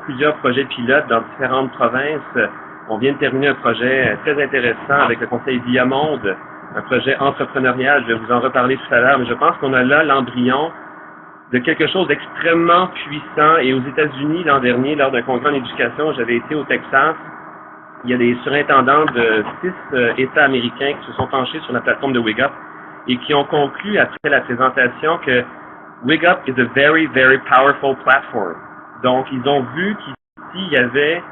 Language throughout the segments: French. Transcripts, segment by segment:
plusieurs projets pilotes dans différentes provinces. On vient de terminer un projet très intéressant avec le Conseil Viamonde, un projet entrepreneurial. Je vais vous en reparler tout à l'heure, mais je pense qu'on a là l'embryon de quelque chose d'extrêmement puissant. Et aux États-Unis, l'an dernier, lors d'un congrès en éducation, j'avais été au Texas. Il y a des surintendants de 6 États américains qui se sont penchés sur la plateforme de WigUp et qui ont conclu après la présentation que WigUp is a very, very powerful platform. Donc, ils ont vu qu'ici, il y avait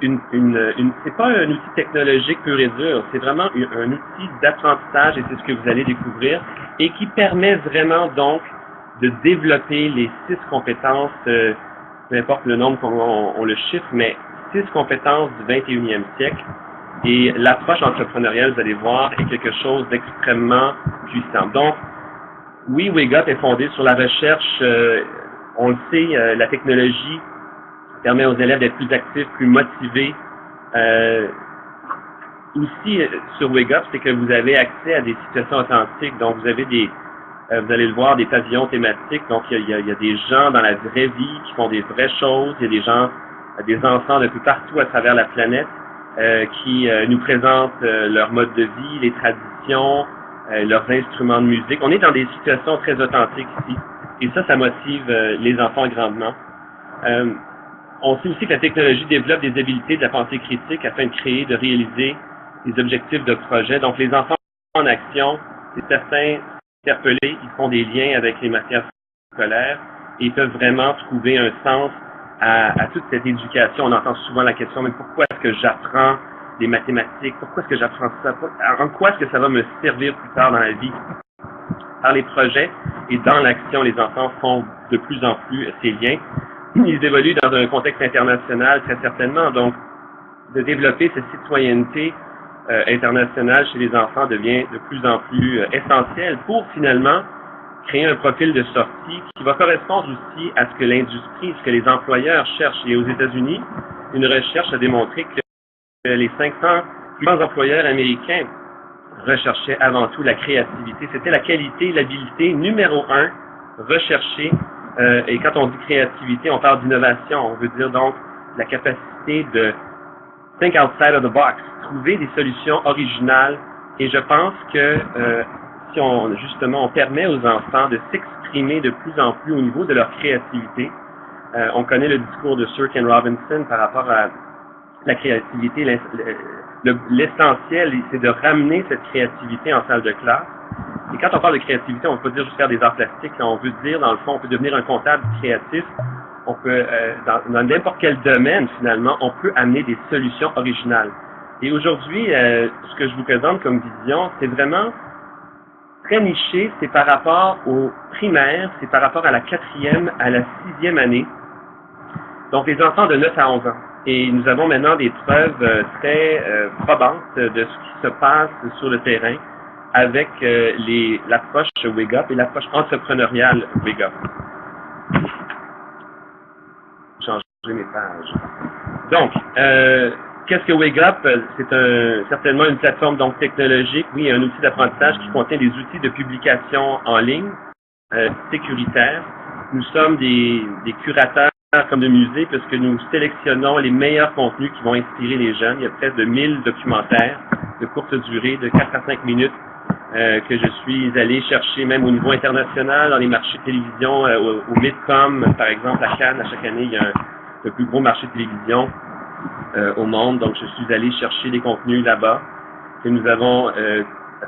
c'est pas un outil technologique pur et dur, c'est vraiment un outil d'apprentissage et c'est ce que vous allez découvrir et qui permet vraiment donc de développer les 6 compétences, peu importe le nombre on le chiffre, mais 6 compétences du 21e siècle. Et l'approche entrepreneuriale, vous allez voir, est quelque chose d'extrêmement puissant. Donc, oui, WigUp est fondé sur la recherche, on le sait, la technologie permet aux élèves d'être plus actifs, plus motivés. Aussi, sur WigUp, c'est que vous avez accès à des situations authentiques. Donc, vous avez vous allez le voir, des pavillons thématiques. Donc, il y a des gens dans la vraie vie qui font des vraies choses. Il y a des gens, des enfants de peu partout à travers la planète qui nous présentent leur mode de vie, les traditions, leurs instruments de musique. On est dans des situations très authentiques ici. Et ça motive les enfants grandement. On sait aussi que la technologie développe des habiletés de la pensée critique afin de créer, de réaliser des objectifs de projet. Donc, les enfants en action, c'est certain, interpellés, ils font des liens avec les matières scolaires et ils peuvent vraiment trouver un sens à toute cette éducation. On entend souvent la question, mais pourquoi est-ce que j'apprends des mathématiques? Pourquoi est-ce que j'apprends ça? En quoi est-ce que ça va me servir plus tard dans la vie? Par les projets et dans l'action, les enfants font de plus en plus ces liens. Ils évoluent dans un contexte international, très certainement. Donc, de développer cette citoyenneté internationale chez les enfants devient de plus en plus essentiel pour finalement créer un profil de sortie qui va correspondre aussi à ce que l'industrie, ce que les employeurs cherchent. Et aux États-Unis, une recherche a démontré que les 500 plus grands employeurs américains recherchaient avant tout la créativité. C'était la qualité, l'habileté numéro 1 recherchée. Et quand on dit créativité, on parle d'innovation. On veut dire donc la capacité de think outside of the box, trouver des solutions originales. Et je pense que si on permet aux enfants de s'exprimer de plus en plus au niveau de leur créativité, on connaît le discours de Sir Ken Robinson par rapport à la créativité. L'essentiel, c'est de ramener cette créativité en salle de classe. Et quand on parle de créativité, on ne peut pas dire juste faire des arts plastiques. Là, on veut dire, dans le fond, on peut devenir un comptable créatif. On peut, dans n'importe quel domaine, finalement, on peut amener des solutions originales. Et aujourd'hui, ce que je vous présente comme vision, c'est vraiment très niché. C'est par rapport aux primaires, c'est par rapport à la 4e, à la 6e année. Donc, les enfants de 9 à 11 ans. Et nous avons maintenant des preuves très probantes de ce qui se passe sur le terrain avec l'approche WigUp et l'approche entrepreneuriale WigUp. Changer mes pages. Donc, qu'est-ce que WigUp? C'est certainement une plateforme donc technologique, oui, un outil d'apprentissage qui contient des outils de publication en ligne sécuritaires. Nous sommes des curateurs comme de musée puisque nous sélectionnons les meilleurs contenus qui vont inspirer les jeunes. Il y a près de 1000 documentaires de courte durée, de 4 à 5 minutes, que je suis allé chercher même au niveau international dans les marchés de télévision, au Midcom, par exemple, à Cannes. À chaque année, il y a le plus gros marché de télévision au monde. Donc, je suis allé chercher des contenus là-bas que nous avons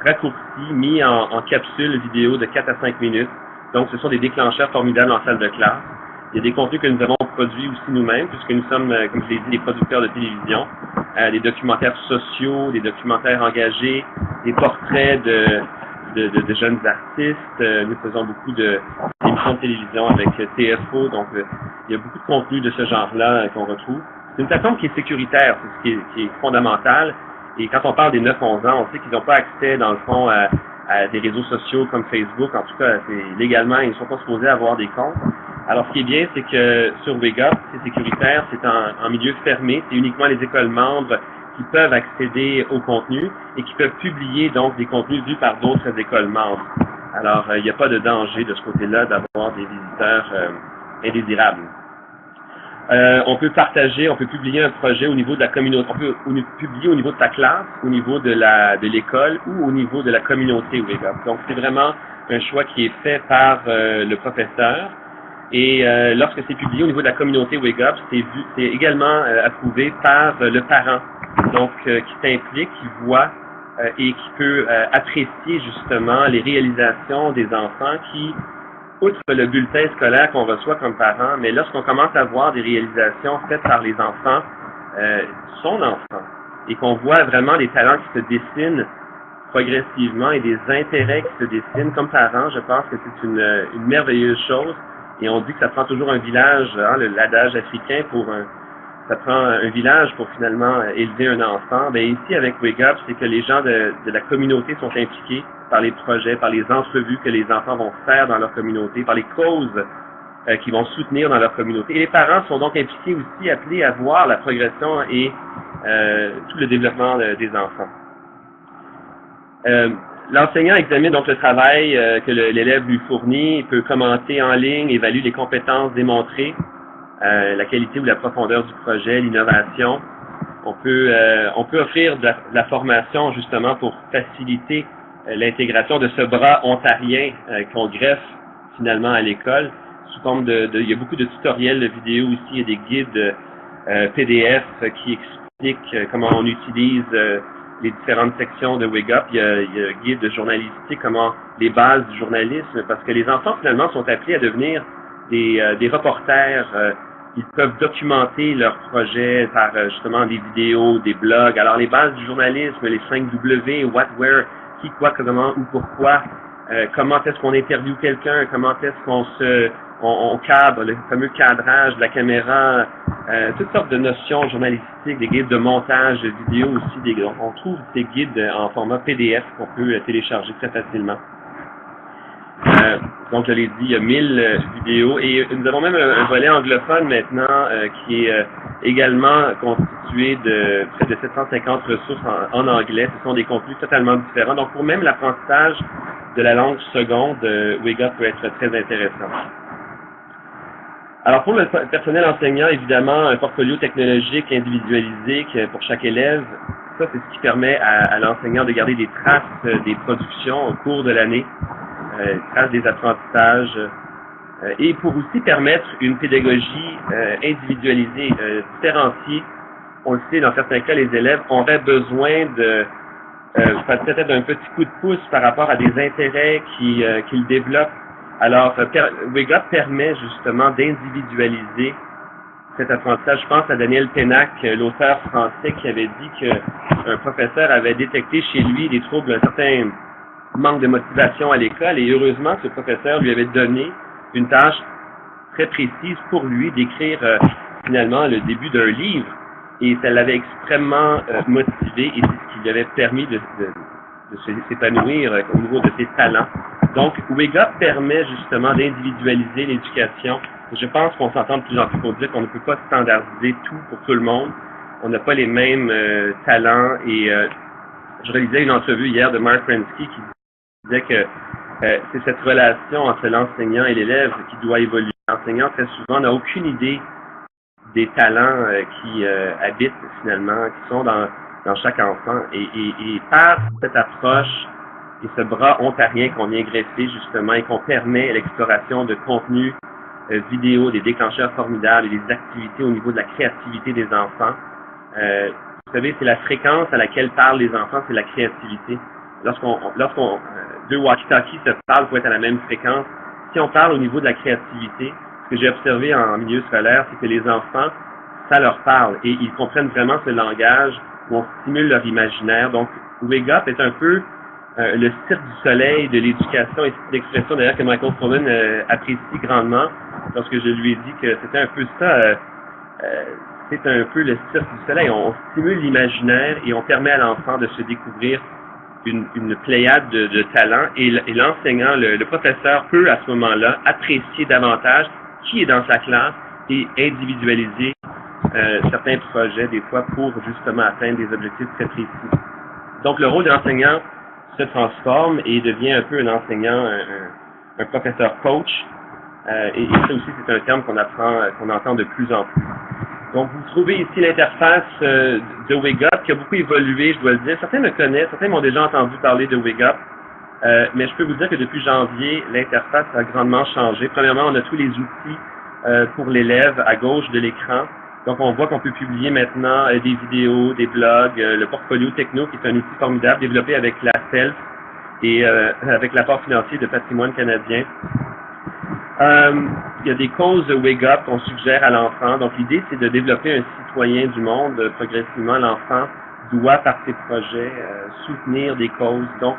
raccourcis, mis en capsule vidéo de 4 à 5 minutes. Donc, ce sont des déclencheurs formidables en salle de classe. Il y a des contenus que nous avons produits aussi nous-mêmes, puisque nous sommes, comme je l'ai dit, des producteurs de télévision, des documentaires sociaux, des documentaires engagés, des portraits de jeunes artistes. Nous faisons beaucoup d'émissions de télévision avec TFO, donc il y a beaucoup de contenu de ce genre-là qu'on retrouve. C'est une plateforme qui est sécuritaire, c'est ce qui est fondamental. Et quand on parle des 9-11 ans, on sait qu'ils n'ont pas accès, dans le fond, à des réseaux sociaux comme Facebook. En tout cas, légalement, ils ne sont pas supposés avoir des comptes. Alors, ce qui est bien, c'est que sur WigUp, c'est sécuritaire, c'est en milieu fermé, c'est uniquement les écoles membres qui peuvent accéder au contenu et qui peuvent publier donc des contenus vus par d'autres écoles membres. Alors, il n'y a pas de danger de ce côté-là d'avoir des visiteurs indésirables. On peut partager, on peut publier un projet au niveau de la communauté, on peut publier au niveau de sa classe, au niveau de l'école ou au niveau de la communauté Wake Up. Donc c'est vraiment un choix qui est fait par le professeur. Et lorsque c'est publié au niveau de la communauté Wake Up, c'est également approuvé par le parent, donc qui s'implique, qui voit et qui peut apprécier justement les réalisations des enfants qui, outre le bulletin scolaire qu'on reçoit comme parent, mais lorsqu'on commence à voir des réalisations faites par les enfants, son enfant, et qu'on voit vraiment des talents qui se dessinent progressivement et des intérêts qui se dessinent comme parent, je pense que c'est une merveilleuse chose. Et on dit que ça prend toujours un village, hein, l'adage africain ça prend un village pour finalement élever un enfant. Ben ici avec Wake Up, c'est que les gens de la communauté sont impliqués par les projets, par les entrevues que les enfants vont faire dans leur communauté, par les causes qu'ils vont soutenir dans leur communauté. Et les parents sont donc impliqués aussi, appelés à voir la progression et tout le développement des enfants. L'enseignant examine donc le travail que l'élève lui fournit, il peut commenter en ligne, évalue les compétences démontrées, la qualité ou la profondeur du projet, l'innovation. On peut offrir de la formation justement pour faciliter l'intégration de ce bras ontarien qu'on greffe finalement à l'école sous forme il y a beaucoup de tutoriels de vidéos aussi, il y a des guides PDF qui expliquent comment on utilise les différentes sections de Wake Up. Il y a un guide de journalistique, comment les bases du journalisme, parce que les enfants finalement sont appelés à devenir des reporters. Ils peuvent documenter leurs projets par justement des vidéos, des blogs. Alors les bases du journalisme, les 5W, what, where, qui, quoi, comment, où, pourquoi, comment est-ce qu'on interviewe quelqu'un, comment est-ce qu'on on cadre, le fameux cadrage de la caméra, toutes sortes de notions journalistiques, des guides de montage de vidéos aussi. On trouve ces guides en format PDF qu'on peut télécharger très facilement. Donc, je l'ai dit, il y a 1000 vidéos et nous avons même un volet anglophone maintenant qui est également constitué de près de 750 ressources en anglais. Ce sont des contenus totalement différents. Donc, pour même l'apprentissage de la langue seconde, Wake Up peut être très intéressant. Alors, pour le personnel enseignant, évidemment, un portfolio technologique individualisé pour chaque élève, ça, c'est ce qui permet à l'enseignant de garder des traces des productions au cours de l'année, traces des apprentissages, et pour aussi permettre une pédagogie individualisée, différenciée. On le sait, dans certains cas, les élèves auraient besoin peut-être d'un petit coup de pouce par rapport à des intérêts qu'ils développent. Alors, Wake Up permet justement d'individualiser cet apprentissage. Je pense à Daniel Pénac, l'auteur français, qui avait dit qu'un professeur avait détecté chez lui des troubles, un certain manque de motivation à l'école, et heureusement ce professeur lui avait donné une tâche très précise pour lui d'écrire finalement le début d'un livre, et ça l'avait extrêmement motivé, et c'est ce qui lui avait permis de s'épanouir au niveau de ses talents. Donc, Wake Up permet justement d'individualiser l'éducation. Je pense qu'on s'entend de plus en plus pour dire qu'on ne peut pas standardiser tout pour tout le monde. On n'a pas les mêmes talents, et je réalisais une entrevue hier de Mark Prensky qui disait que c'est cette relation entre l'enseignant et l'élève qui doit évoluer. L'enseignant, très souvent, n'a aucune idée des talents qui habitent finalement, qui sont dans chaque enfant. Et par cette approche et ce bras ontarien qu'on vient greffer justement et qu'on permet l'exploration de contenus vidéo, des déclencheurs formidables et des activités au niveau de la créativité des enfants. Vous savez, c'est la fréquence à laquelle parlent les enfants, c'est la créativité. Lorsqu'on deux walkie-talkies se parlent pour être à la même fréquence, si on parle au niveau de la créativité, ce que j'ai observé en milieu scolaire, c'est que les enfants, ça leur parle et ils comprennent vraiment ce langage où on stimule leur imaginaire. Donc, Wake Up est un peu le cirque du soleil de l'éducation, et c'est l'expression d'ailleurs que Michael Froman apprécie grandement lorsque je lui ai dit que c'était un peu ça, c'est un peu le cirque du soleil. On stimule l'imaginaire et on permet à l'enfant de se découvrir une pléiade de talents, et l'enseignant, le professeur peut à ce moment-là apprécier davantage qui est dans sa classe et individualiser certains projets des fois pour justement atteindre des objectifs très précis. Donc le rôle de l'enseignant se transforme et devient un peu un enseignant, un professeur coach, Et ça aussi, c'est un terme qu'on apprend, qu'on entend de plus en plus. Donc, vous trouvez ici l'interface de WakeUp qui a beaucoup évolué, je dois le dire. Certains me connaissent, certains m'ont déjà entendu parler de WakeUp, mais je peux vous dire que depuis janvier, l'interface a grandement changé. Premièrement, on a tous les outils pour l'élève à gauche de l'écran. Donc, on voit qu'on peut publier maintenant des vidéos, des blogs, le portfolio techno qui est un outil formidable développé avec la SELF et avec l'apport financier de Patrimoine canadien. Il y a des causes de WakeUp qu'on suggère à l'enfant. Donc, l'idée, c'est de développer un citoyen du monde. Progressivement, l'enfant doit, par ses projets, soutenir des causes. Donc,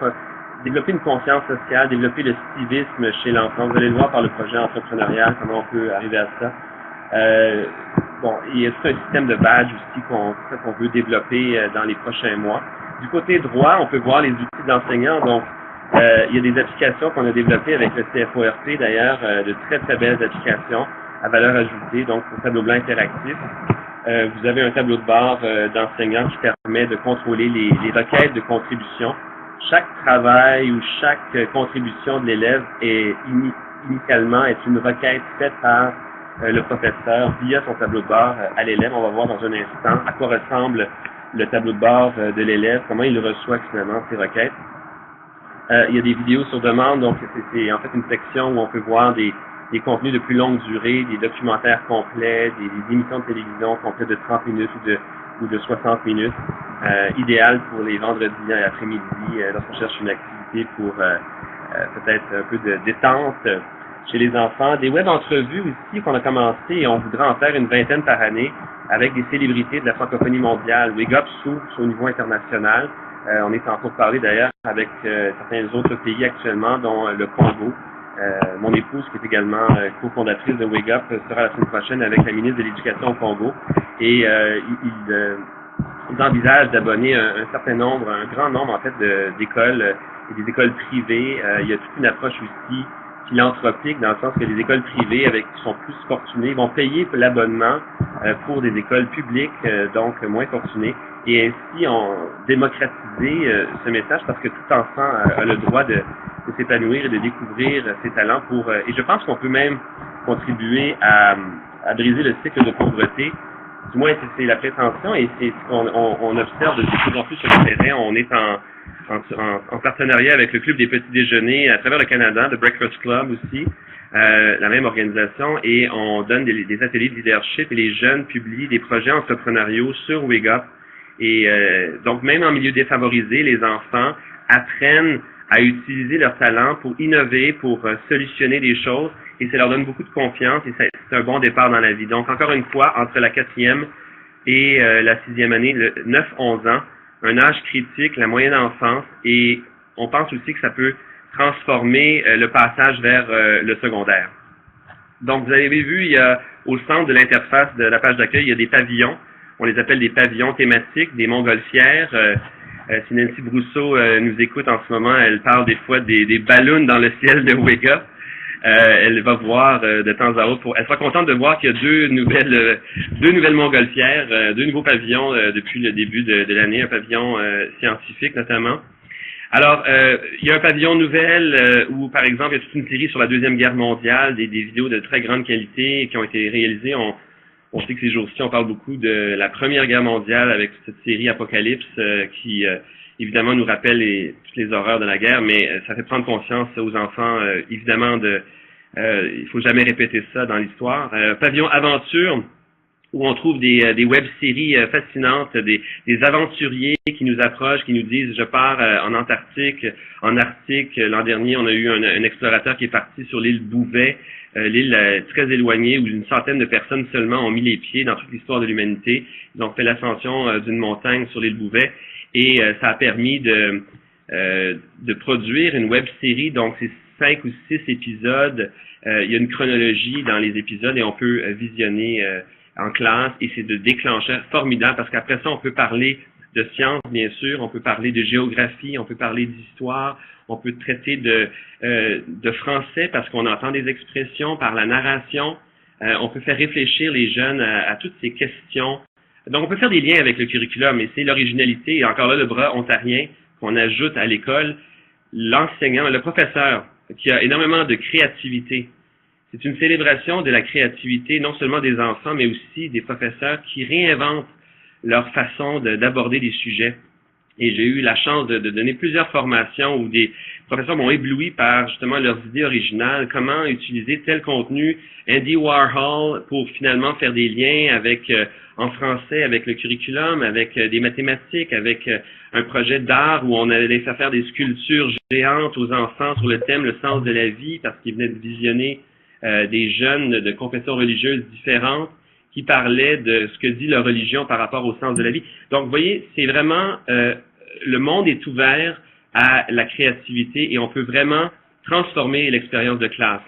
développer une conscience sociale, développer le civisme chez l'enfant. Vous allez le voir par le projet entrepreneurial, comment on peut arriver à ça. Bon, il y a tout un système de badge aussi qu'on veut développer dans les prochains mois. Du côté droit, on peut voir les outils d'enseignants. Donc, il y a des applications qu'on a développées avec le CFORP d'ailleurs, de très très belles applications à valeur ajoutée, donc pour tableau blanc interactif. Vous avez un tableau de bord d'enseignants qui permet de contrôler les requêtes de contribution. Chaque travail ou chaque contribution de l'élève est initialement est une requête faite par le professeur via son tableau de bord à l'élève. On va voir dans un instant à quoi ressemble le tableau de bord de l'élève, comment il reçoit finalement ces requêtes. Il y a des vidéos sur demande, donc c'est en fait une section où on peut voir des contenus de plus longue durée, des documentaires complets, des émissions de télévision complètes de 30 minutes ou de 60 minutes, idéal pour les vendredis après-midi lorsqu'on cherche une activité pour peut-être un peu de détente chez les enfants. Des web entrevues aussi qu'on a commencé et on voudrait en faire une vingtaine par année avec des célébrités de la francophonie mondiale. WakeUp s'ouvre au niveau international. On est en train de parler d'ailleurs avec certains autres pays actuellement, dont le Congo. Mon épouse, qui est également cofondatrice de WakeUp, sera la semaine prochaine avec la ministre de l'Éducation au Congo. Et ils envisagent d'abonner un certain nombre, un grand nombre en fait d'écoles et des écoles privées. Il y a toute une approche aussi philanthropique dans le sens que les écoles privées qui sont plus fortunées vont payer l'abonnement pour des écoles publiques, donc moins fortunées. Et ainsi, on démocratiser ce message parce que tout enfant a le droit de s'épanouir et de découvrir ses talents et je pense qu'on peut même contribuer à briser le cycle de pauvreté. Du moins, c'est la prétention et c'est ce qu'on observe de plus en plus sur le terrain. On est en partenariat avec le Club des petits déjeuners à travers le Canada, le Breakfast Club aussi, la même organisation, et on donne des ateliers de leadership et les jeunes publient des projets entrepreneuriaux sur WakeUp. Et donc, même en milieu défavorisé, les enfants apprennent à utiliser leur talent pour innover, pour solutionner des choses, et ça leur donne beaucoup de confiance, et c'est un bon départ dans la vie. Donc, encore une fois, entre la 4e et la 6e année, 9-11 ans, un âge critique, la moyenne enfance, et on pense aussi que ça peut transformer le passage vers le secondaire. Donc, vous avez vu, il y a au centre de l'interface de la page d'accueil, il y a des pavillons. On les appelle des pavillons thématiques, des montgolfières. Si Nancy Brousseau nous écoute en ce moment, elle parle des fois des ballons dans le ciel de WakeUp. Elle va voir de temps à autre. Elle sera contente de voir qu'il y a deux nouvelles montgolfières, deux nouveaux pavillons depuis le début de l'année, un pavillon scientifique notamment. Alors, il y a un pavillon nouvel où, par exemple, il y a toute une série sur la Deuxième Guerre mondiale, des vidéos de très grande qualité qui ont été réalisées. On sait que ces jours-ci, on parle beaucoup de la Première Guerre mondiale avec cette série Apocalypse qui, évidemment, nous rappelle toutes les horreurs de la guerre, mais ça fait prendre conscience aux enfants, évidemment, il faut jamais répéter ça dans l'histoire. Pavillon Aventure, où on trouve des web-séries fascinantes, des aventuriers qui nous approchent, qui nous disent « je pars en Antarctique ». En Arctique, l'an dernier, on a eu un explorateur qui est parti sur l'île Bouvet, l'île très éloignée où une centaine de personnes seulement ont mis les pieds dans toute l'histoire de l'humanité. Ils ont fait l'ascension d'une montagne sur l'île Bouvet et ça a permis de produire une web-série. Donc, c'est 5 ou 6 épisodes. Il y a une chronologie dans les épisodes et on peut visionner en classe et c'est de déclencheur formidable parce qu'après ça, on peut parler de sciences, bien sûr, on peut parler de géographie, on peut parler d'histoire, on peut traiter de français parce qu'on entend des expressions par la narration, on peut faire réfléchir les jeunes à toutes ces questions. Donc, on peut faire des liens avec le curriculum et c'est l'originalité, et encore là, le bras ontarien qu'on ajoute à l'école, l'enseignant, le professeur qui a énormément de créativité. c'est une célébration de la créativité, non seulement des enfants, mais aussi des professeurs qui réinventent leur façon d'aborder des sujets. Et j'ai eu la chance de donner plusieurs formations où des professeurs m'ont ébloui par justement leurs idées originales, comment utiliser tel contenu, Andy Warhol, pour finalement faire des liens avec en français, avec le curriculum, avec des mathématiques, avec un projet d'art où on allait faire des sculptures géantes aux enfants sur le thème le sens de la vie, parce qu'ils venaient de visionner des jeunes de confessions religieuses différentes qui parlaient de ce que dit leur religion par rapport au sens de la vie. Donc, vous voyez, c'est vraiment, le monde est ouvert à la créativité et on peut vraiment transformer l'expérience de classe.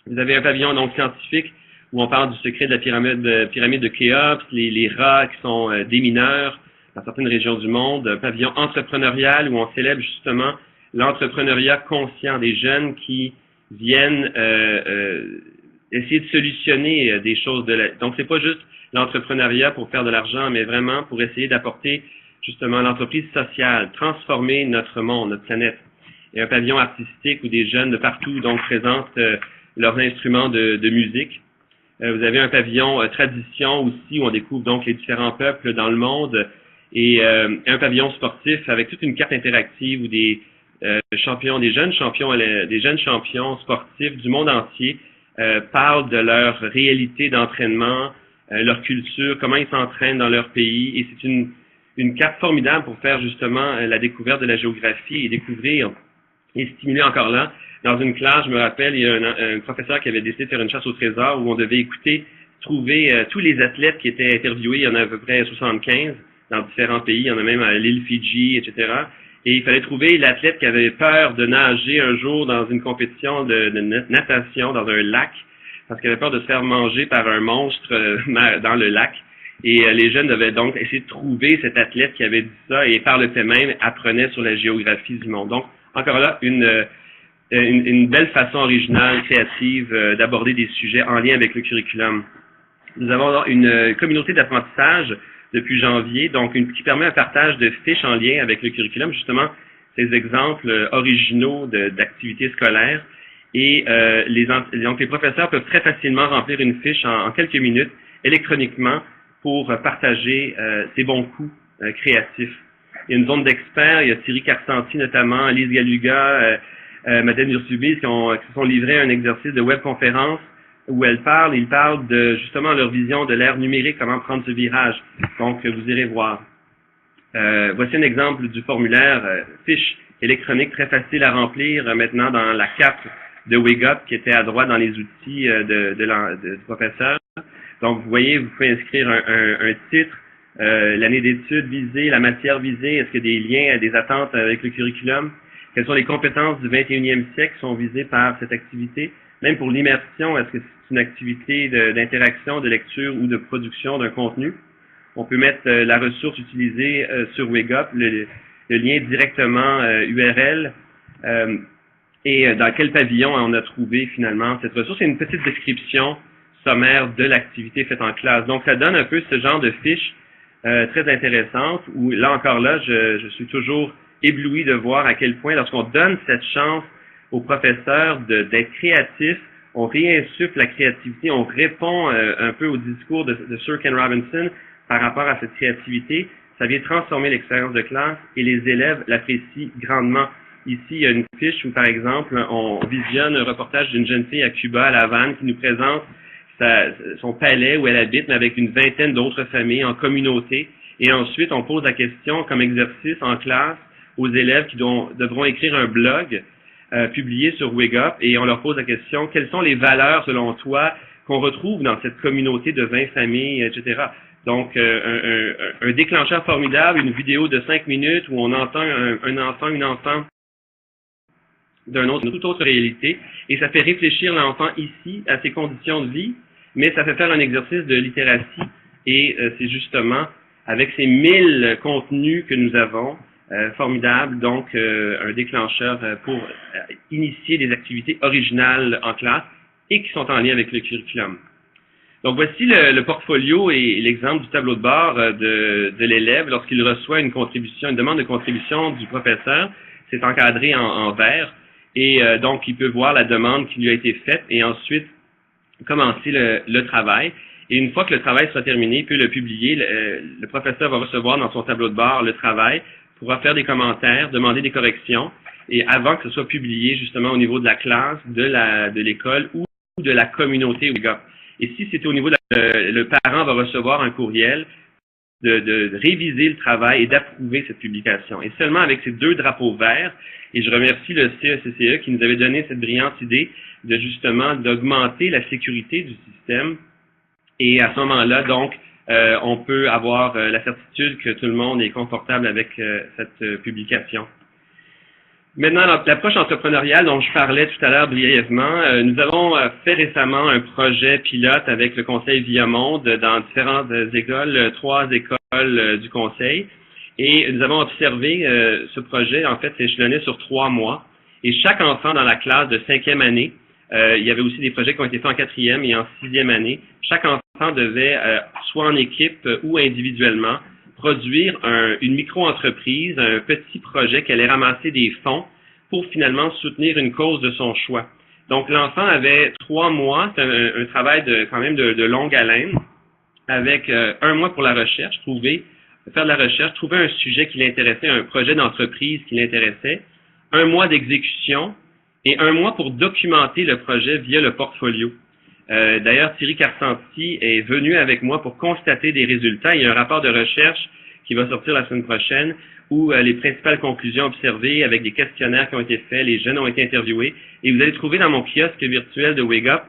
Vous avez un pavillon donc scientifique où on parle du secret de la pyramide de Khéops, les rats qui sont des mineurs dans certaines régions du monde, un pavillon entrepreneurial où on célèbre justement l'entrepreneuriat conscient des jeunes qui viennent essayer de solutionner des choses donc c'est pas juste l'entrepreneuriat pour faire de l'argent, mais vraiment pour essayer d'apporter justement l'entreprise sociale, transformer notre monde, notre planète. Il y a un pavillon artistique où des jeunes de partout donc présentent leurs instruments de musique. Vous avez un pavillon tradition aussi où on découvre donc les différents peuples dans le monde et un pavillon sportif avec toute une carte interactive où des jeunes champions sportifs du monde entier parlent de leur réalité d'entraînement, leur culture, comment ils s'entraînent dans leur pays. Et c'est une carte formidable pour faire justement la découverte de la géographie et découvrir et stimuler encore là. Dans une classe, je me rappelle, il y a un professeur qui avait décidé de faire une chasse au trésor où on devait trouver tous les athlètes qui étaient interviewés. Il y en a à peu près 75 dans différents pays. Il y en a même à l'île Fidji, etc. Et il fallait trouver l'athlète qui avait peur de nager un jour dans une compétition de natation dans un lac parce qu'il avait peur de se faire manger par un monstre dans le lac. Et les jeunes devaient donc essayer de trouver cet athlète qui avait dit ça et par le fait même apprenait sur la géographie du monde. Donc, encore là, une belle façon originale, créative d'aborder des sujets en lien avec le curriculum. Nous avons une communauté d'apprentissage depuis janvier, donc qui permet un partage de fiches en lien avec le curriculum, justement ces exemples originaux d'activités scolaires. Et donc les professeurs peuvent très facilement remplir une fiche en quelques minutes électroniquement pour partager ces bons coups créatifs. Il y a une zone d'experts, il y a Thierry Carcenti notamment, Lise Galuga, Madeleine Ursubis qui se sont livrés à un exercice de webconférence où ils parlent de justement leur vision de l'ère numérique, comment prendre ce virage. Donc, vous irez voir. Voici un exemple du formulaire fiche électronique très facile à remplir maintenant dans la cape de WigUp qui était à droite dans les outils du professeur. Donc, vous voyez, vous pouvez inscrire un titre, l'année d'études visée, la matière visée, est-ce qu'il y a des liens, des attentes avec le curriculum? Quelles sont les compétences du 21e siècle qui sont visées par cette activité? Même pour l'immersion, est-ce que c'est une activité d'interaction, de lecture ou de production d'un contenu? On peut mettre la ressource utilisée sur WigUp, le lien directement URL, et dans quel pavillon on a trouvé finalement cette ressource. C'est une petite description sommaire de l'activité faite en classe. Donc, ça donne un peu ce genre de fiche très intéressante où, là encore là, je suis toujours ébloui de voir à quel point, lorsqu'on donne cette chance aux professeurs d'être créatifs, on réinsuffle la créativité, on répond un peu au discours de Sir Ken Robinson par rapport à cette créativité. Ça vient transformer l'expérience de classe et les élèves l'apprécient grandement. Ici, il y a une fiche où, par exemple, on visionne un reportage d'une jeune fille à Cuba, à La Havane, qui nous présente son palais où elle habite, mais avec une vingtaine d'autres familles en communauté. Et ensuite, on pose la question comme exercice en classe aux élèves qui devront écrire un blog publié sur WigUp et on leur pose la question, quelles sont les valeurs selon toi qu'on retrouve dans cette communauté de 20 familles, etc. Donc, un déclencheur formidable, une vidéo de 5 minutes où on entend un enfant, une enfant d'une toute autre réalité et ça fait réfléchir l'enfant ici à ses conditions de vie, mais ça fait faire un exercice de littératie et c'est justement avec ces 1000 contenus que nous avons, formidable, donc un déclencheur pour initier des activités originales en classe et qui sont en lien avec le curriculum. Donc voici le portfolio et l'exemple du tableau de bord de l'élève lorsqu'il reçoit une demande de contribution du professeur. C'est encadré en vert et donc il peut voir la demande qui lui a été faite et ensuite commencer le travail. Et une fois que le travail sera terminé, il peut le publier. Le professeur va recevoir dans son tableau de bord le travail, pourra faire des commentaires, demander des corrections, et avant que ce soit publié justement au niveau de la classe, de l'école ou de la communauté WIGOP. Et si c'est au niveau le parent va recevoir un courriel de réviser le travail et d'approuver cette publication. Et seulement avec ces 2 drapeaux verts, et je remercie le CECCE qui nous avait donné cette brillante idée de justement d'augmenter la sécurité du système. Et à ce moment-là, donc, on peut avoir la certitude que tout le monde est confortable avec cette publication. Maintenant, l'approche entrepreneuriale dont je parlais tout à l'heure brièvement, nous avons fait récemment un projet pilote avec le Conseil Viamonde dans différentes écoles, 3 écoles du Conseil. Et nous avons observé ce projet, en fait, échelonné sur 3 mois. Et chaque enfant dans la classe de 5e année, il y avait aussi des projets qui ont été faits en 4e et en 6e année, chaque enfant devait, soit en équipe ou individuellement, produire une micro-entreprise, un petit projet qui allait ramasser des fonds pour finalement soutenir une cause de son choix. Donc, l'enfant avait 3 mois, c'est un travail quand même de longue haleine, avec 1 mois pour la recherche, faire de la recherche, trouver un sujet qui l'intéressait, un projet d'entreprise qui l'intéressait, 1 mois d'exécution et 1 mois pour documenter le projet via le portfolio. D'ailleurs, Thierry Carcenti est venu avec moi pour constater des résultats. Il y a un rapport de recherche qui va sortir la semaine prochaine où les principales conclusions observées avec des questionnaires qui ont été faits, les jeunes ont été interviewés. Et vous allez trouver dans mon kiosque virtuel de WIGOP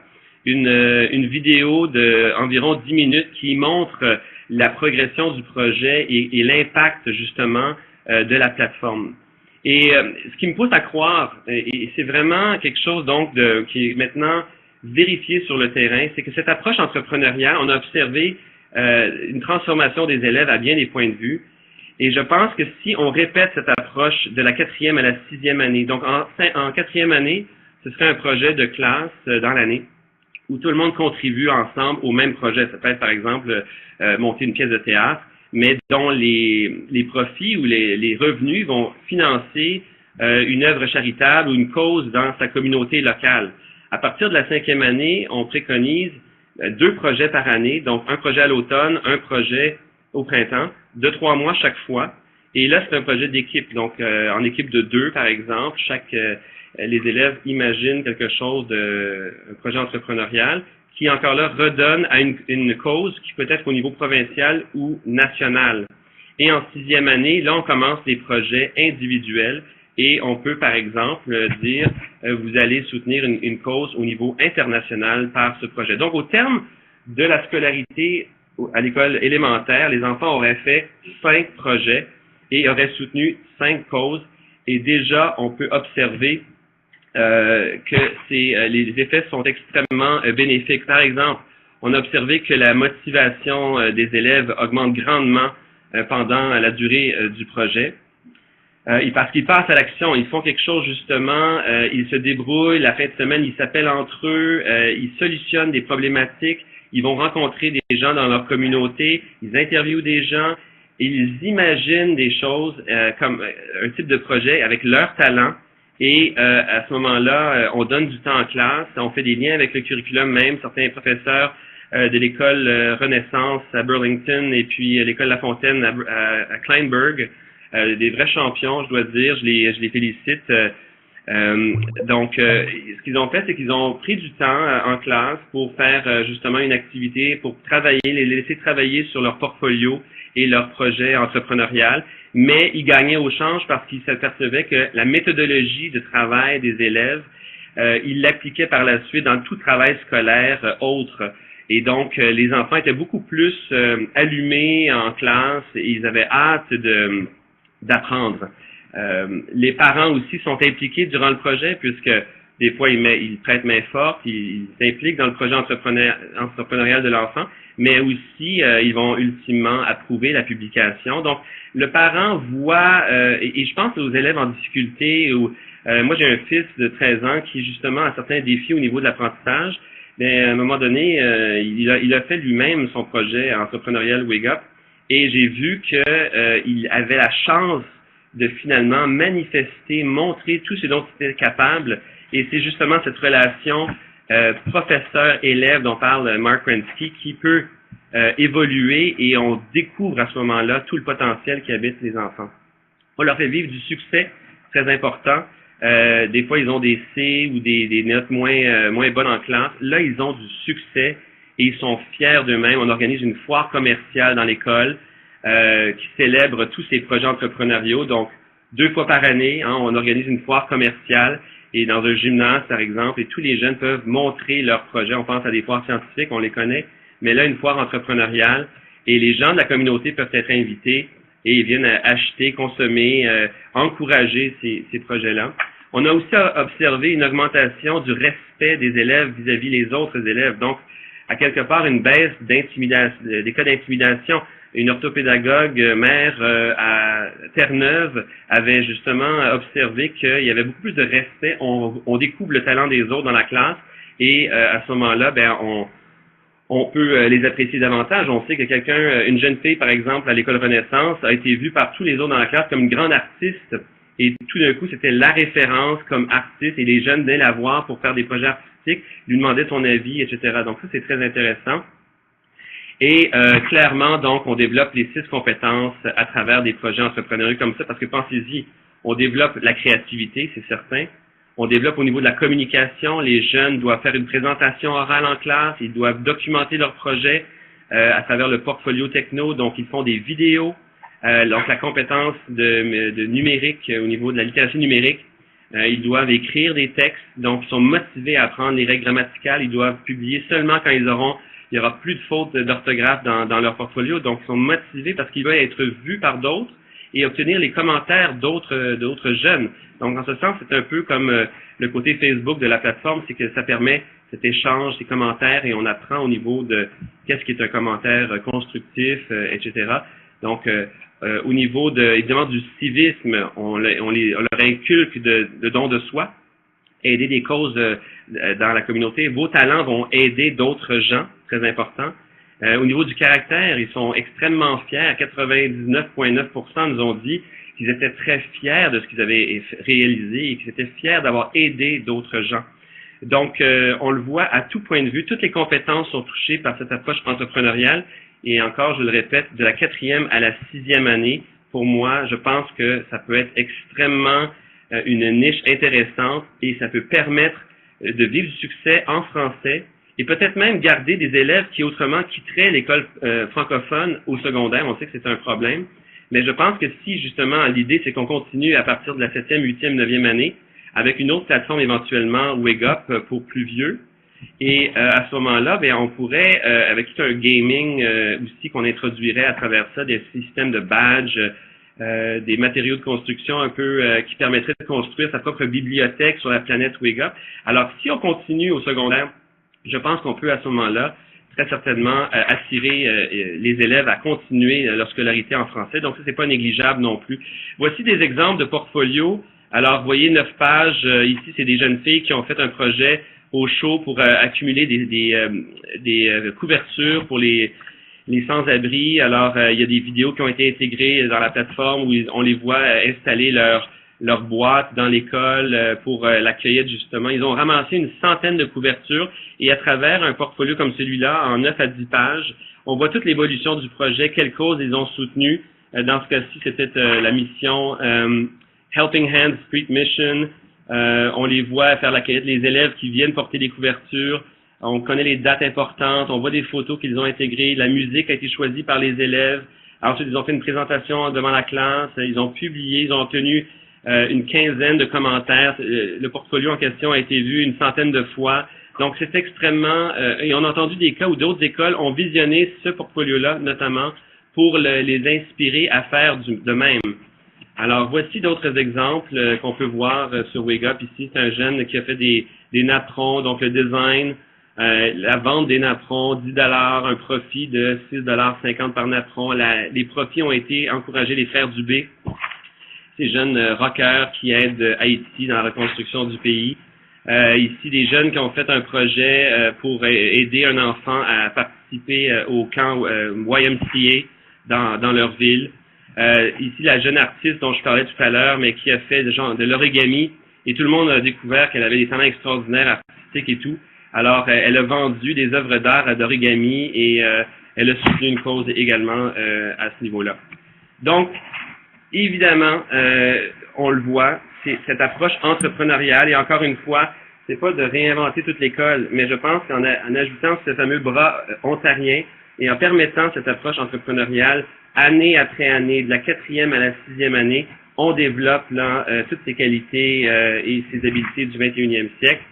une vidéo d'environ 10 minutes qui montre la progression du projet et l'impact justement de la plateforme. Et ce qui me pousse à croire, et c'est vraiment quelque chose donc qui est maintenant vérifié sur le terrain, c'est que cette approche entrepreneuriale, on a observé une transformation des élèves à bien des points de vue. Et je pense que si on répète cette approche de la 4e à la 6e année, donc en 4e année, ce serait un projet de classe dans l'année où tout le monde contribue ensemble au même projet. Ça peut être par exemple monter une pièce de théâtre, mais dont les profits ou les revenus vont financer une œuvre charitable ou une cause dans sa communauté locale. À partir de la 5e année, on préconise 2 projets par année, donc un projet à l'automne, un projet au printemps, de 3 mois chaque fois. Et là, c'est un projet d'équipe, donc en équipe de 2, par exemple. Les élèves imaginent quelque chose un projet entrepreneurial qui, encore là, redonne à une cause qui peut être au niveau provincial ou national. Et en 6e année, là, on commence des projets individuels et on peut, par exemple, dire vous allez soutenir une cause au niveau international par ce projet. Donc, au terme de la scolarité à l'école élémentaire, les enfants auraient fait 5 projets et auraient soutenu 5 causes. Et déjà, on peut observer que les effets sont extrêmement bénéfiques. Par exemple, on a observé que la motivation des élèves augmente grandement pendant la durée du projet. Parce qu'ils passent à l'action, ils font quelque chose justement, ils se débrouillent, la fin de semaine, ils s'appellent entre eux, ils solutionnent des problématiques, ils vont rencontrer des gens dans leur communauté, ils interviewent des gens, ils imaginent des choses comme un type de projet avec leur talent. Et à ce moment-là, on donne du temps en classe, on fait des liens avec le curriculum même. Certains professeurs de l'école Renaissance à Burlington et puis l'école La Fontaine à Kleinburg, des vrais champions, je dois dire, je les félicite. Donc, ce qu'ils ont fait, c'est qu'ils ont pris du temps en classe pour faire justement une activité, pour travailler, les laisser travailler sur leur portfolio et leur projet entrepreneurial. Mais ils gagnaient au change parce qu'ils s'apercevaient que la méthodologie de travail des élèves, ils l'appliquaient par la suite dans tout travail scolaire autre. Et donc, les enfants étaient beaucoup plus allumés en classe et ils avaient hâte d'apprendre. Les parents aussi sont impliqués durant le projet puisque des fois, ils prêtent main forte, ils s'impliquent dans le projet entrepreneurial de l'enfant, mais aussi, ils vont ultimement approuver la publication. Donc, le parent voit, et je pense aux élèves en difficulté, moi j'ai un fils de 13 ans qui justement a certains défis au niveau de l'apprentissage, mais à un moment donné, il a fait lui-même son projet entrepreneurial WIGOP, et j'ai vu qu'il avait la chance de finalement manifester, montrer tout ce dont il était capable. Et c'est justement cette relation professeur-élève dont parle Mark Wrensky qui peut évoluer et on découvre à ce moment-là tout le potentiel qui habite les enfants. On leur fait vivre du succès très important. Des fois, ils ont des C ou des notes moins bonnes en classe. Là, ils ont du succès et ils sont fiers d'eux-mêmes. On organise une foire commerciale dans l'école qui célèbre tous ces projets entrepreneuriaux. Donc, 2 fois par année, on organise une foire commerciale et dans un gymnase, par exemple, et tous les jeunes peuvent montrer leurs projets. On pense à des foires scientifiques, on les connaît, mais là, une foire entrepreneuriale et les gens de la communauté peuvent être invités et ils viennent acheter, consommer, encourager ces projets-là. On a aussi observé une augmentation du respect des élèves vis-à-vis les autres élèves. Donc, à quelque part, une baisse d'intimidation, des cas d'intimidation. Une orthopédagogue mère à Terre-Neuve avait justement observé qu'il y avait beaucoup plus de respect. On découvre le talent des autres dans la classe et à ce moment-là, on peut les apprécier davantage. On sait que une jeune fille, par exemple, à l'école Renaissance, a été vue par tous les autres dans la classe comme une grande artiste. Et tout d'un coup, c'était la référence comme artiste et les jeunes venaient la voir pour faire des projets artistiques, lui demandaient son avis, etc. Donc ça, c'est très intéressant. Et clairement, donc, on développe les 6 compétences à travers des projets entrepreneuriaux comme ça, parce que pensez-y, on développe la créativité, c'est certain. On développe au niveau de la communication. Les jeunes doivent faire une présentation orale en classe. Ils doivent documenter leurs projets à travers le portfolio techno. Donc, ils font des vidéos. Donc, la compétence de numérique au niveau de la littératie numérique. Ils doivent écrire des textes. Donc, ils sont motivés à apprendre les règles grammaticales. Ils doivent publier seulement quand il y aura plus de fautes d'orthographe dans leur portfolio. Donc, ils sont motivés parce qu'ils veulent être vus par d'autres et obtenir les commentaires d'autres jeunes. Donc, dans ce sens, c'est un peu comme le côté Facebook de la plateforme, c'est que ça permet cet échange, ces commentaires, et on apprend au niveau de qu'est-ce qui est un commentaire constructif, etc. Donc, au niveau évidemment du civisme, on leur inculque de don de soi, aider des causes dans la communauté. Vos talents vont aider d'autres gens, très important. Au niveau du caractère, ils sont extrêmement fiers. 99,9% nous ont dit qu'ils étaient très fiers de ce qu'ils avaient réalisé et qu'ils étaient fiers d'avoir aidé d'autres gens. Donc, on le voit à tout point de vue. Toutes les compétences sont touchées par cette approche entrepreneuriale. Et encore, je le répète, de la 4e à la 6e année, pour moi, je pense que ça peut être extrêmement une niche intéressante et ça peut permettre de vivre du succès en français et peut-être même garder des élèves qui autrement quitteraient l'école francophone au secondaire. On sait que c'est un problème, mais je pense que si justement l'idée c'est qu'on continue à partir de la 7e, 8e, 9e année avec une autre plateforme éventuellement, Wake Up pour plus vieux, et à ce moment-là, on pourrait, avec tout un gaming aussi qu'on introduirait à travers ça, des systèmes de badges, des matériaux de construction un peu qui permettraient de construire sa propre bibliothèque sur la planète Wake Up. Alors, si on continue au secondaire, je pense qu'on peut à ce moment-là très certainement attirer les élèves à continuer leur scolarité en français. Donc, ça, c'est pas négligeable non plus. Voici des exemples de portfolios. Alors, vous voyez 9 pages. Ici, c'est des jeunes filles qui ont fait un projet au chaud pour accumuler des couvertures pour les sans-abri. Alors, il y a des vidéos qui ont été intégrées dans la plateforme où on les voit installer leur boîte dans l'école pour l'accueillir justement. Ils ont ramassé une centaine de couvertures et à travers un portfolio comme celui-là, en 9 à 10 pages, on voit toute l'évolution du projet, quelles causes ils ont soutenues. Dans ce cas-ci, c'était la mission Helping Hands Street Mission. On les voit faire la cueillette, les élèves qui viennent porter des couvertures. On connaît les dates importantes, on voit des photos qu'ils ont intégrées, la musique a été choisie par les élèves. Ensuite, ils ont fait une présentation devant la classe, ils ont publié, ils ont obtenu une quinzaine de commentaires. Le portfolio en question a été vu une centaine de fois. Donc, c'est extrêmement... et on a entendu des cas où d'autres écoles ont visionné ce portfolio-là, notamment, pour les inspirer à faire de même. Alors, voici d'autres exemples qu'on peut voir sur Wake Up. Ici, c'est un jeune qui a fait des napperons, donc le design, la vente des napperons, $10, un profit de $6,50 par napperon. Les profits ont été encouragés, les frères Dubé, ces jeunes rockers qui aident Haïti dans la reconstruction du pays. Ici, des jeunes qui ont fait un projet pour aider un enfant à participer au camp YMCA dans leur ville. Ici, la jeune artiste dont je parlais tout à l'heure, mais qui a fait de l'origami, et tout le monde a découvert qu'elle avait des talents extraordinaires artistiques et tout. Alors, elle a vendu des œuvres d'art d'origami et elle a soutenu une cause également à ce niveau-là. Donc, évidemment, on le voit, c'est cette approche entrepreneuriale et encore une fois, c'est pas de réinventer toute l'école, mais je pense qu'en ajoutant ce fameux bras ontarien et en permettant cette approche entrepreneuriale année après année, de la 4e à la 6e année, on développe là toutes ces qualités et ces habiletés du 21e siècle.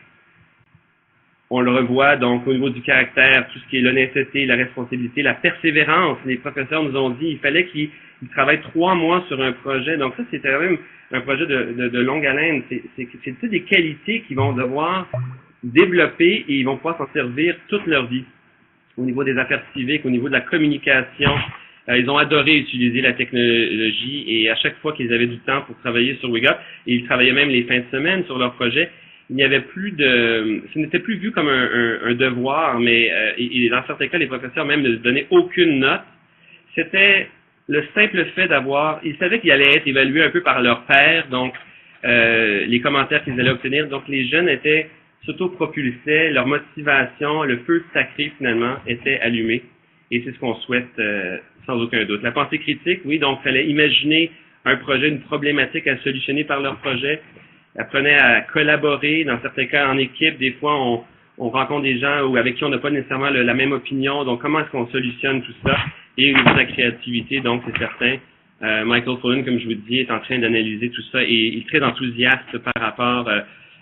On le revoit donc au niveau du caractère, tout ce qui est l'honnêteté, la responsabilité, la persévérance. Les professeurs nous ont dit qu'il fallait qu'ils travaillent 3 mois sur un projet. Donc ça, c'était quand même un projet de longue haleine. C'est toutes des qualités qu'ils vont devoir développer et ils vont pouvoir s'en servir toute leur vie. Au niveau des affaires civiques, au niveau de la communication, ils ont adoré utiliser la technologie et à chaque fois qu'ils avaient du temps pour travailler sur WeGup, et ils travaillaient même les fins de semaine sur leur projet, il n'y avait plus ce n'était plus vu comme un devoir, mais et dans certains cas, les professeurs même ne donnaient aucune note. C'était le simple fait ils savaient qu'ils allaient être évalués un peu par leur père, donc les commentaires qu'ils allaient obtenir. Donc les jeunes s'auto-propulsaient, leur motivation, le feu sacré finalement était allumé. Et c'est ce qu'on souhaite sans aucun doute. La pensée critique, oui, donc il fallait imaginer un projet, une problématique à solutionner par leur projet. Apprenait à collaborer, dans certains cas en équipe. Des fois, on rencontre des gens avec qui on n'a pas nécessairement la même opinion. Donc, comment est-ce qu'on solutionne tout ça? Et au niveau de la créativité, donc, c'est certain. Michael Fullen, comme je vous dis, est en train d'analyser tout ça et il est très enthousiaste par rapport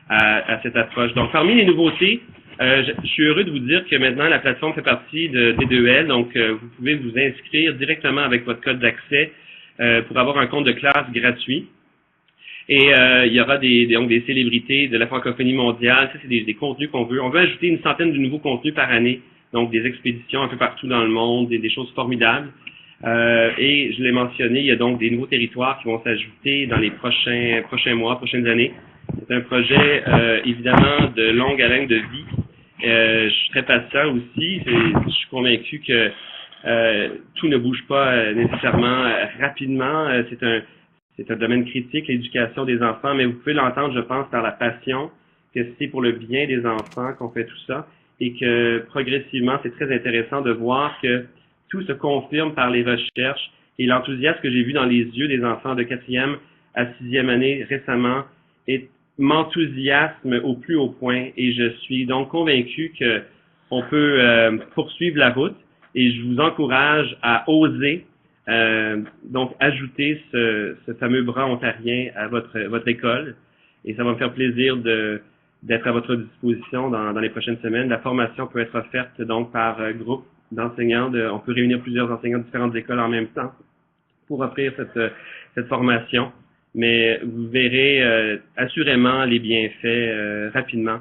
à cette approche. Donc, parmi les nouveautés, je suis heureux de vous dire que maintenant, la plateforme fait partie de D2L. Donc, vous pouvez vous inscrire directement avec votre code d'accès pour avoir un compte de classe gratuit. Et il y aura donc des célébrités de la francophonie mondiale. Ça, c'est des contenus qu'on veut. On veut ajouter une centaine de nouveaux contenus par année. Donc, des expéditions un peu partout dans le monde, des choses formidables. Et je l'ai mentionné, il y a donc des nouveaux territoires qui vont s'ajouter dans les prochains mois, prochaines années. C'est un projet, évidemment, de longue haleine de vie. Je suis très patient aussi. Je suis convaincu que tout ne bouge pas nécessairement rapidement. C'est un domaine critique, l'éducation des enfants, mais vous pouvez l'entendre, je pense, par la passion, que c'est pour le bien des enfants qu'on fait tout ça, et que progressivement, c'est très intéressant de voir que tout se confirme par les recherches, et l'enthousiasme que j'ai vu dans les yeux des enfants de 4e à 6e année récemment m'enthousiasme au plus haut point, et je suis donc convaincu qu'on peut poursuivre la route, et je vous encourage à oser donc ajouter ce fameux bras ontarien à votre école et ça va me faire plaisir d'être à votre disposition dans les prochaines semaines. La formation peut être offerte donc par groupe d'enseignants. On peut réunir plusieurs enseignants de différentes écoles en même temps pour offrir cette formation. Mais vous verrez assurément les bienfaits rapidement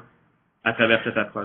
à travers cette approche.